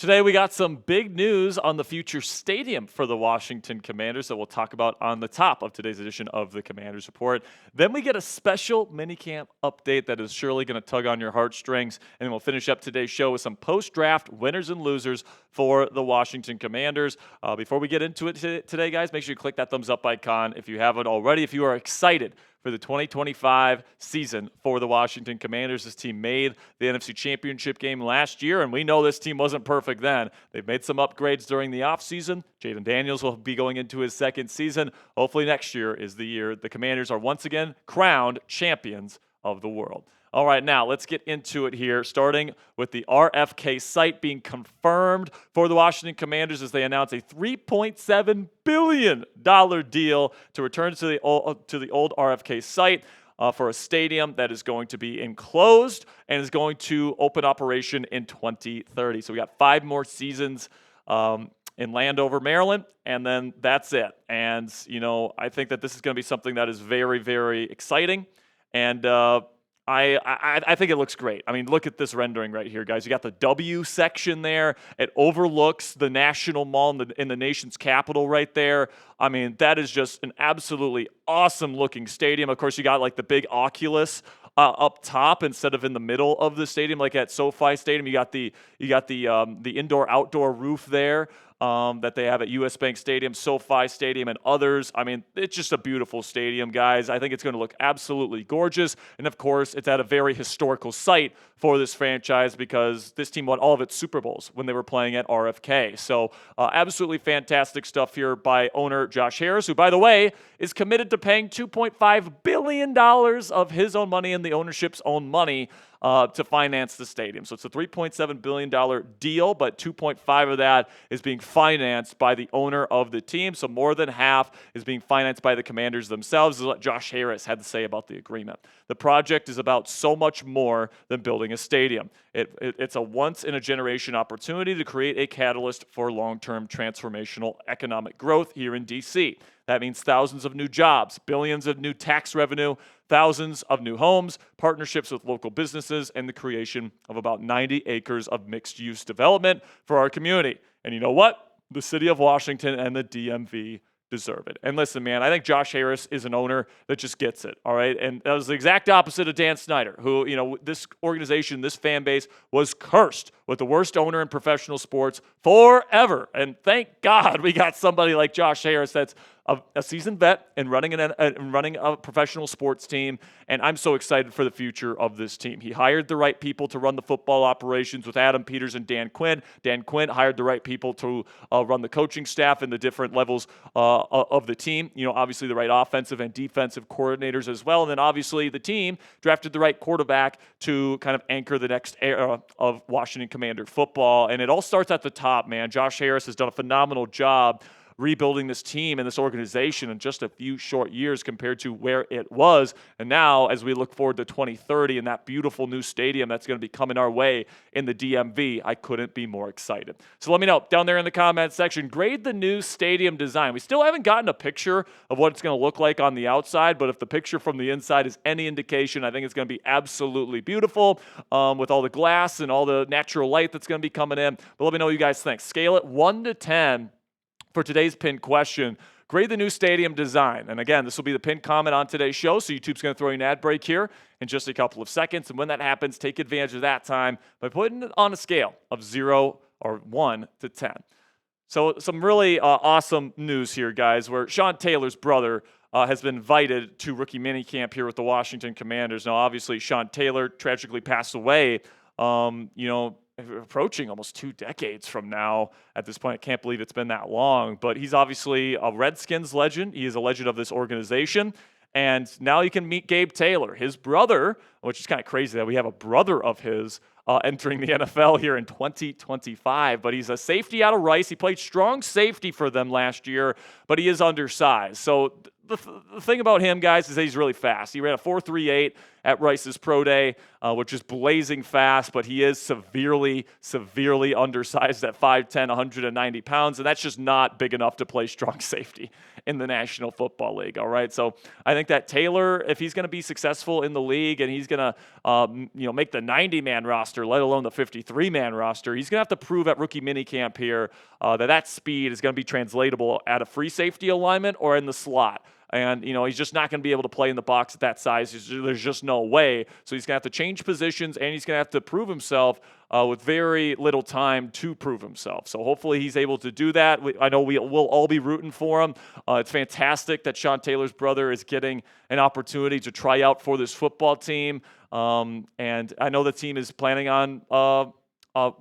Today, we got some big news on the future stadium for the Washington Commanders that we'll talk about on the top of today's edition of the Commanders Report. Then we get a special minicamp update that is surely going to tug on your heartstrings. And then we'll finish up today's show with some post-draft winners and losers for the Washington Commanders. Before we get into it today, guys, make sure you click that thumbs up icon if you haven't already. If you are excited for the 2025 season for the Washington Commanders. This team made the NFC Championship game last year, and we know this team wasn't perfect then. They've made some upgrades during the offseason. Jaden Daniels will be going into his second season. Hopefully next year is the year the Commanders are once again crowned champions of the world. All right, now let's get into it here, starting with the RFK site being confirmed for the Washington Commanders as they announce a $3.7 billion deal to return to the old RFK site for a stadium that is going to be enclosed and is going to open operation in 2030. So we got 5 more seasons in Landover, Maryland, and then that's it. And, you know, I think that this is going to be something that is very, very exciting. And I think it looks great. I mean, look at this rendering right here, guys. You got the W section there. It overlooks the National Mall in the nation's capital right there. I mean, that is just an absolutely awesome-looking stadium. Of course, you got like the big Oculus up top instead of in the middle of the stadium, like at SoFi Stadium. You got the indoor-outdoor roof there. That they have at US Bank Stadium, SoFi Stadium, and others. I mean, it's just a beautiful stadium, guys. I think it's going to look absolutely gorgeous. And, of course, it's at a very historical site for this franchise because this team won all of its Super Bowls when they were playing at RFK. So, absolutely fantastic stuff here by owner Josh Harris, who, by the way, is committed to paying $2.5 billion of his own money and the ownership's own money to finance the stadium. So it's a $3.7 billion deal, but 2.5 of that is being financed by the owner of the team. So more than half is being financed by the Commanders themselves, is what Josh Harris had to say about the agreement. The project is about so much more than building a stadium. It's a once-in-a-generation opportunity to create a catalyst for long-term transformational economic growth here in D.C. That means thousands of new jobs, billions of new tax revenue, thousands of new homes, partnerships with local businesses, and the creation of about 90 acres of mixed-use development for our community. And you know what? The city of Washington and the DMV deserve it. And listen, man, I think Josh Harris is an owner that just gets it, all right? And that was the exact opposite of Dan Snyder, who, you know, this organization, this fan base was cursed with the worst owner in professional sports forever. And thank God we got somebody like Josh Harris that's a seasoned vet and running a professional sports team, and I'm so excited for the future of this team. He hired the right people to run the football operations with Adam Peters and Dan Quinn. Dan Quinn hired the right people to run the coaching staff and the different levels of the team. You know, obviously the right offensive and defensive coordinators as well, and then obviously the team drafted the right quarterback to kind of anchor the next era of Washington Commander football, and it all starts at the top, man. Josh Harris has done a phenomenal job rebuilding this team and this organization in just a few short years compared to where it was. And now, as we look forward to 2030 and that beautiful new stadium that's going to be coming our way in the DMV, I couldn't be more excited. So let me know down there in the comments section, grade the new stadium design. We still haven't gotten a picture of what it's going to look like on the outside, but if the picture from the inside is any indication, I think it's going to be absolutely beautiful with all the glass and all the natural light that's going to be coming in. But let me know what you guys think. Scale it 1 to 10. For today's pinned question, grade the new stadium design. And again, this will be the pinned comment on today's show, so YouTube's going to throw you an ad break here in just a couple of seconds. And when that happens, take advantage of that time by putting it on a scale of 0 or 1 to 10. So some really awesome news here, guys, where Sean Taylor's brother has been invited to rookie minicamp here with the Washington Commanders. Now, obviously, Sean Taylor tragically passed away, approaching almost 2 decades from now at this point. I can't believe it's been that long, but he's obviously a Redskins legend. He is a legend of this organization. And now you can meet Gabe Taylor, his brother, which is kind of crazy that we have a brother of his entering the NFL here in 2025. But he's a safety out of Rice. He played strong safety for them last year, but he is undersized. So the thing about him, guys, is that he's really fast. He ran a 4.38 at Rice's Pro Day, which is blazing fast, but he is severely, severely undersized at 5'10", 190 pounds, and that's just not big enough to play strong safety in the National Football League, all right? So I think that Taylor, if he's going to be successful in the league and he's going to make the 90-man roster, let alone the 53-man roster, he's going to have to prove at rookie minicamp here that speed is going to be translatable at a free safety alignment or in the slot. And, he's just not going to be able to play in the box at that size. There's just no way. So he's going to have to change positions, and he's going to have to prove himself with very little time to prove himself. So hopefully he's able to do that. I know we'll all be rooting for him. It's fantastic that Sean Taylor's brother is getting an opportunity to try out for this football team. And I know the team is planning on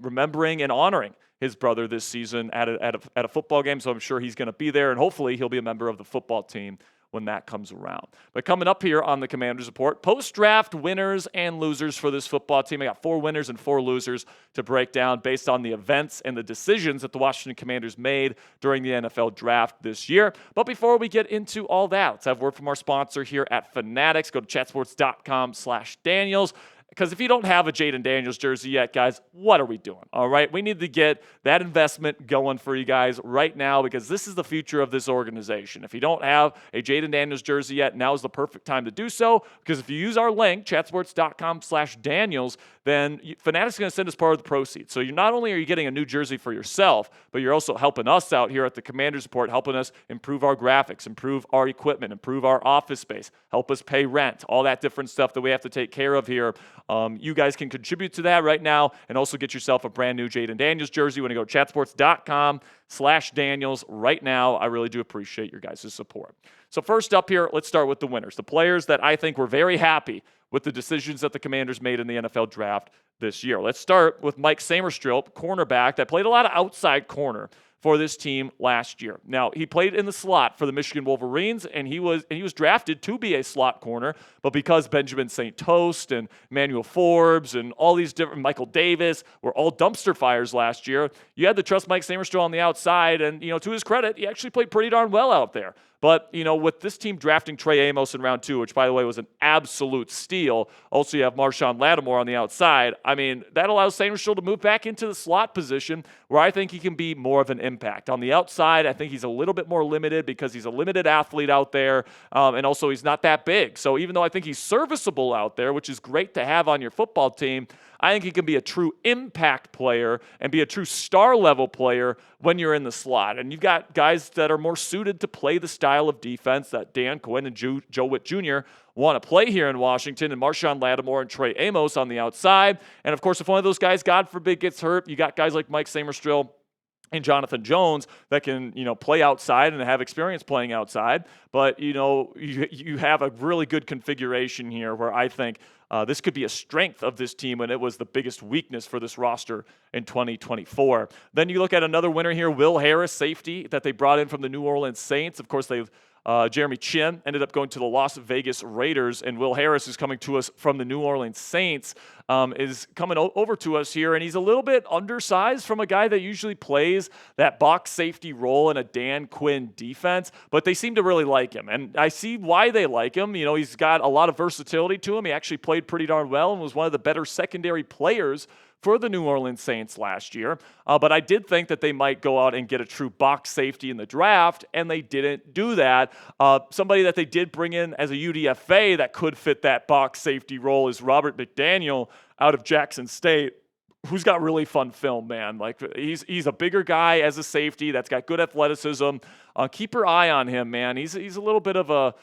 remembering and honoring his brother this season at a football game, so I'm sure he's going to be there, and hopefully he'll be a member of the football team when that comes around. But coming up here on the Commanders Report, post-draft winners and losers for this football team. I got 4 winners and 4 losers to break down based on the events and the decisions that the Washington Commanders made during the NFL Draft this year. But before we get into all that, let's have word from our sponsor here at Fanatics. Go to chatsports.com/Daniels. Because if you don't have a Jaden Daniels jersey yet, guys, what are we doing? All right, we need to get that investment going for you guys right now because this is the future of this organization. If you don't have a Jaden Daniels jersey yet, now is the perfect time to do so because if you use our link, chatsports.com/Daniels, then Fanatics is going to send us part of the proceeds. So you're not only are you getting a new jersey for yourself, but you're also helping us out here at the Commanders Report, helping us improve our graphics, improve our equipment, improve our office space, help us pay rent, all that different stuff that we have to take care of here. You guys can contribute to that right now and also get yourself a brand new Jaden Daniels jersey when you go to chatsports.com/Daniels right now. I really do appreciate your guys' support. So first up here, let's start with the winners, the players that I think were very happy with the decisions that the Commanders made in the NFL Draft this year. Let's start with Mike Sainristil, cornerback that played a lot of outside corner for this team last year. Now, he played in the slot for the Michigan Wolverines, and he was drafted to be a slot corner, but because Benjamin St. Toast and Emmanuel Forbes and all these different, Michael Davis, were all dumpster fires last year, you had to trust Mike Sainristil on the outside, and, to his credit, he actually played pretty darn well out there. But, with this team drafting Trey Amos in round 2, which, by the way, was an absolute steal, also you have Marshawn Lattimore on the outside, that allows Sainristil to move back into the slot position where I think he can be more of an impact. On the outside, I think he's a little bit more limited because he's a limited athlete out there, and also he's not that big. So even though I think he's serviceable out there, which is great to have on your football team, I think he can be a true impact player and be a true star-level player when you're in the slot. And you've got guys that are more suited to play the style of defense that Dan Quinn and Joe Witt Jr. want to play here in Washington, and Marshawn Lattimore and Trey Amos on the outside. And, of course, if one of those guys, God forbid, gets hurt, you got guys like Mike Sainristil and Jonathan Jones that can, play outside and have experience playing outside. But, you have a really good configuration here where I think this could be a strength of this team when it was the biggest weakness for this roster in 2024. Then you look at another winner here, Will Harris, safety that they brought in from the New Orleans Saints. Of course, they've Jeremy Chin ended up going to the Las Vegas Raiders, and Will Harris is coming to us from the New Orleans Saints, is coming over to us here, and he's a little bit undersized from a guy that usually plays that box safety role in a Dan Quinn defense, but they seem to really like him, and I see why they like him. He's got a lot of versatility to him. He actually played pretty darn well and was one of the better secondary players for the New Orleans Saints last year. But I did think that they might go out and get a true box safety in the draft, and they didn't do that. Somebody that they did bring in as a UDFA that could fit that box safety role is Robert McDaniel out of Jackson State, who's got really fun film, man. Like, he's a bigger guy as a safety that's got good athleticism. Keep your eye on him, man. He's a little bit of a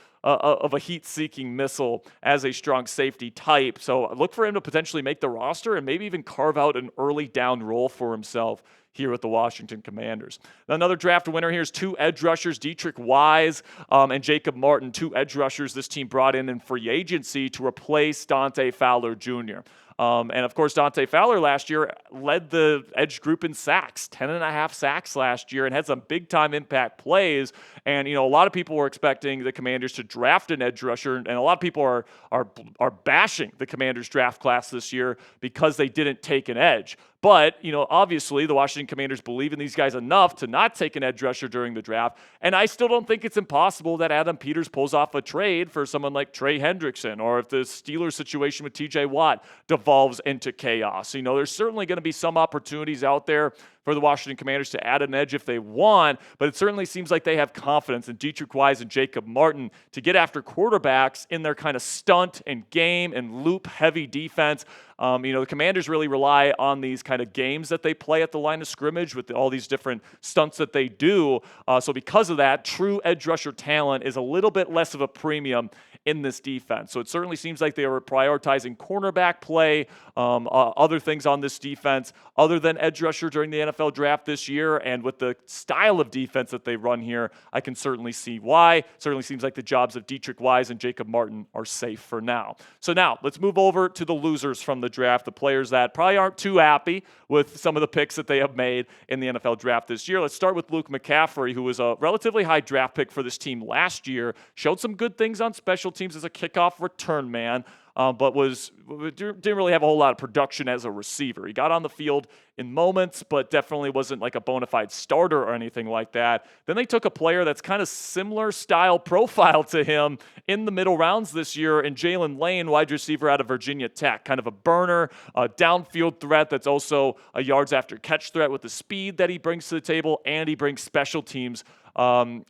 heat-seeking missile as a strong safety type. So look for him to potentially make the roster and maybe even carve out an early down role for himself here with the Washington Commanders. Another draft winner here is 2 edge rushers, Deatrich Wise and Jacob Martin, 2 edge rushers this team brought in free agency to replace Dante Fowler Jr. And of course, Dante Fowler last year led the edge group in sacks, 10.5 sacks last year, and had some big-time impact plays. And, a lot of people were expecting the Commanders to draft an edge rusher, and a lot of people are bashing the Commanders draft class this year because they didn't take an edge. But, obviously the Washington Commanders believe in these guys enough to not take an edge rusher during the draft. And I still don't think it's impossible that Adam Peters pulls off a trade for someone like Trey Hendrickson, or if the Steelers situation with TJ Watt devolves into chaos. There's certainly going to be some opportunities out there for the Washington Commanders to add an edge if they want, but it certainly seems like they have confidence in Deatrich Wise and Jacob Martin to get after quarterbacks in their kind of stunt and game and loop-heavy defense. The Commanders really rely on these kind of games that they play at the line of scrimmage with all these different stunts that they do. So because of that, true edge rusher talent is a little bit less of a premium in this defense. So it certainly seems like they were prioritizing cornerback play, other things on this defense other than edge rusher during the NFL draft this year. And with the style of defense that they run here, I can certainly see why. Certainly seems like the jobs of Deatrich Wise and Jacob Martin are safe for now. So now let's move over to the losers from the draft, the players that probably aren't too happy with some of the picks that they have made in the NFL draft this year. Let's start with Luke McCaffrey, who was a relatively high draft pick for this team last year, showed some good things on special teams as a kickoff return man, but didn't really have a whole lot of production as a receiver. He got on the field in moments, but definitely wasn't like a bona fide starter or anything like that. Then they took a player that's kind of similar style profile to him in the middle rounds this year in Jalen Lane, wide receiver out of Virginia Tech. Kind of a burner, a downfield threat that's also a yards after catch threat with the speed that he brings to the table, and he brings special teams value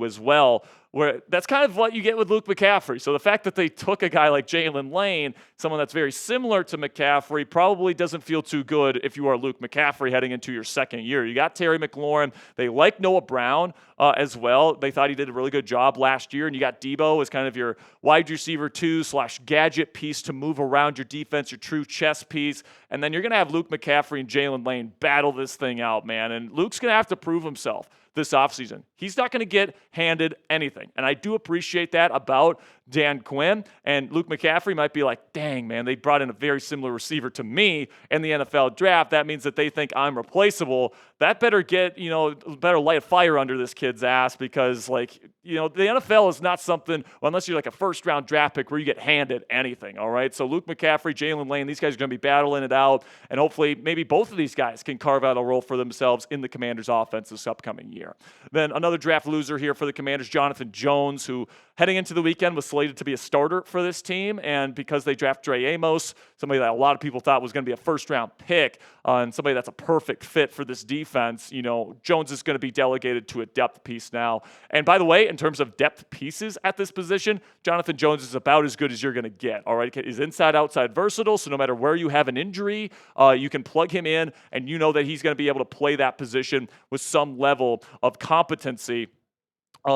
as well. Where that's kind of what you get with Luke McCaffrey. So the fact that they took a guy like Jalen Lane, someone that's very similar to McCaffrey, probably doesn't feel too good if you are Luke McCaffrey heading into your second year. You got Terry McLaurin. They like Noah Brown as well. They thought he did a really good job last year. And you got Debo as kind of your wide receiver 2/gadget piece to move around your defense, your true chess piece. And then you're going to have Luke McCaffrey and Jalen Lane battle this thing out, man. And Luke's going to have to prove himself this offseason. He's not going to get handed anything. And I do appreciate that about Dan Quinn. And Luke McCaffrey might be like, dang, man, they brought in a very similar receiver to me in the NFL draft. That means that they think I'm replaceable. That better better light a fire under this kid's ass, because the NFL is not something, unless you're like a first round draft pick, where you get handed anything. All right. So Luke McCaffrey, Jalen Lane, these guys are going to be battling it out. And hopefully maybe both of these guys can carve out a role for themselves in the Commanders offense this upcoming year. Then another draft loser here for the Commanders, Jonathan Jones, who heading into the weekend was slated to be a starter for this team. And because they draft Dre Amos, somebody that a lot of people thought was going to be a first-round pick, and somebody that's a perfect fit for this defense, Jones is going to be delegated to a depth piece now. And by the way, in terms of depth pieces at this position, Jonathan Jones is about as good as you're going to get. All right, he's inside-outside versatile, so no matter where you have an injury, you can plug him in, and you know that he's going to be able to play that position with some level of competency.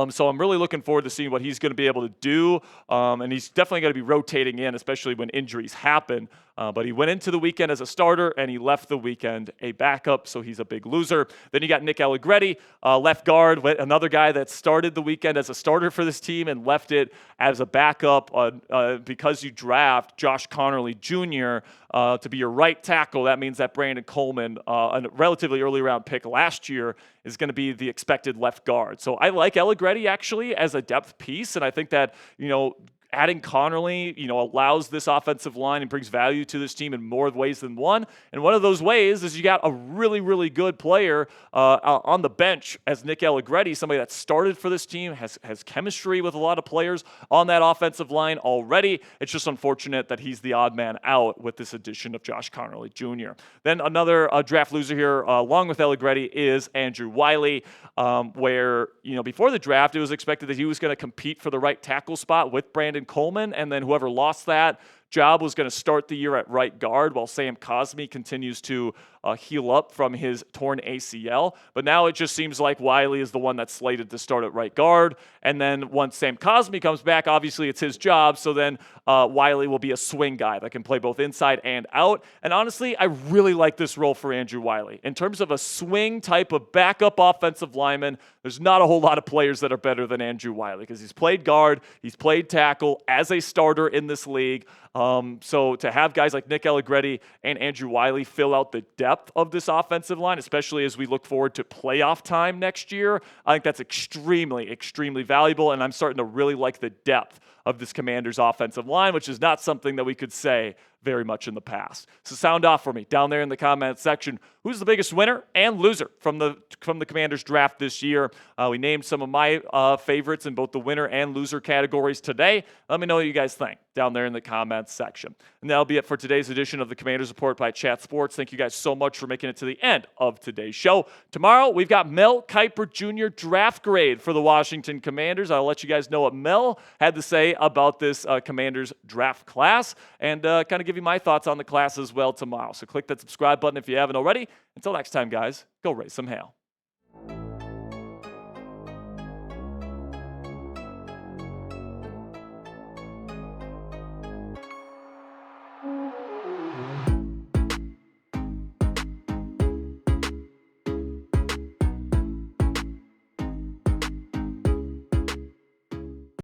So I'm really looking forward to seeing what he's going to be able to do, and he's definitely going to be rotating in, especially when injuries happen. But he went into the weekend as a starter, and he left the weekend a backup, so he's a big loser. Then you got Nick Allegretti, left guard, another guy that started the weekend as a starter for this team and left it as a backup because you draft Josh Connerly Jr. To be your right tackle. That means that Brandon Coleman, a relatively early round pick last year, is going to be the expected left guard. So I like Allegretti actually as a depth piece, and I think that, adding Connerly, allows this offensive line and brings value to this team in more ways than one. And one of those ways is you got a really, really good player on the bench as Nick Allegretti, somebody that started for this team, has chemistry with a lot of players on that offensive line already. It's just unfortunate that he's the odd man out with this addition of Josh Connerly Jr. Then another draft loser here, along with Allegretti, is Andrew Wiley, where, before the draft, it was expected that he was going to compete for the right tackle spot with Brandon Coleman, and then whoever lost that job was going to start the year at right guard while Sam Cosmi continues to heal up from his torn ACL. But now it just seems like Wiley is the one that's slated to start at right guard. And then once Sam Cosmi comes back, obviously it's his job. So then Wiley will be a swing guy that can play both inside and out. And honestly, I really like this role for Andrew Wiley. In terms of a swing type of backup offensive lineman, there's not a whole lot of players that are better than Andrew Wiley, because he's played guard, he's played tackle as a starter in this league. So to have guys like Nick Allegretti and Andrew Wiley fill out the depth of this offensive line, especially as we look forward to playoff time next year, I think that's extremely, extremely valuable, and I'm starting to really like the depth of this Commanders offensive line, which is not something that we could say very much in the past. So sound off for me down there in the comment section. Who's the biggest winner and loser from the Commanders draft this year? We named some of my favorites in both the winner and loser categories today. Let me know what you guys think down there in the comments section. And that'll be it for today's edition of the Commanders Report by Chat Sports. Thank you guys so much for making it to the end of today's show. Tomorrow, we've got Mel Kiper Jr. draft grade for the Washington Commanders. I'll let you guys know what Mel had to say about this Commanders draft class and kind of give you my thoughts on the class as well tomorrow. So click that subscribe button if you haven't already. Until next time, guys, go raise some hail.